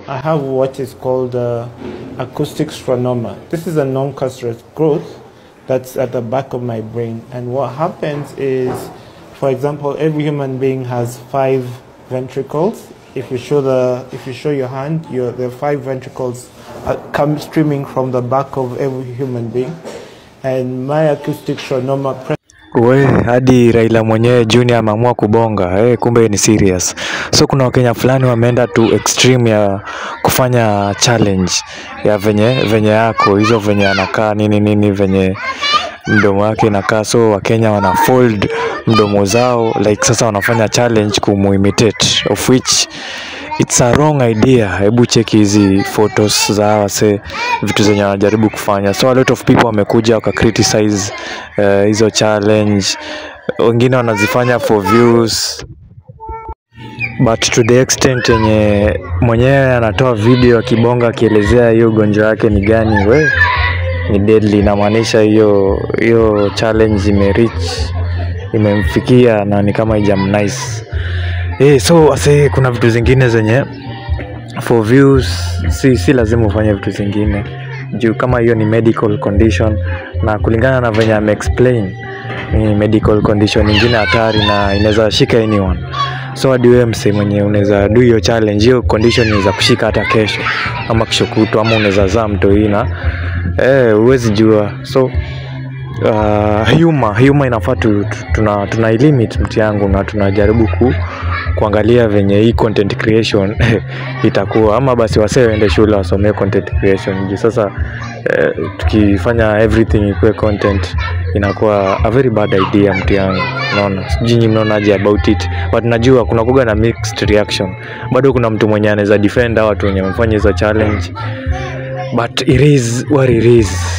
I have what is called acoustic schwannoma. This is a non-cancerous growth that's at the back of my brain. And what happens is, for example, every human being has 5 ventricles. If you show your hand, the 5 ventricles come streaming from the back of every human being. And my acoustic schwannoma. We hadi Raila mwenyewe Junior ameamua kubonga, kumbe ni serious. So kuna Wakenya fulani wameenda to extreme ya kufanya challenge ya venye yako, hizo venye anakaa nini venye mdomo wake inakaa. So Wakenya wana fold mdomo zao, like sasa wanafanya challenge kumuimitate, of which it's a wrong idea. Hebu check hizi photos za wase vitu zenye wanajaribu kufanya. So a lot of people wamekuja waka criticize hizo challenge. Wengine wanazifanya for views, but to the extent yenye mwenyewe anatoa video akibonga akielezea hiyo ugonjwa wake ni gani, we ni deadly. Inamaanisha hiyo challenge imemfikia na ni kama nice. So ase kuna vitu zingine zenye for views si lazima ufanye vitu zingine juu kama hiyo ni medical condition, na kulingana na venye ame-explain ni medical condition nyingine hatari na inaweza shika anyone. So hadi wewe mse mwenye unaweza do hiyo challenge, hiyo condition inaweza kushika hata kesho ama kesho kutwa, ama unaweza zaa mtoi na huwezi jua. So humor inafaa tuna limit mti yangu, na tunajaribu kuangalia venye hii content creation itakuwa, ama basi wasee waende shule wasomee content creation. Sasa tukifanya everything ikuwe content inakuwa a very bad idea mti yangu. Unaona, sijui mnaonaje about it, but najua kuna kuga na mixed reaction. Bado kuna mtu mwenye anaweza defend watu wenye wamefanya hizo challenge, but it is what it is.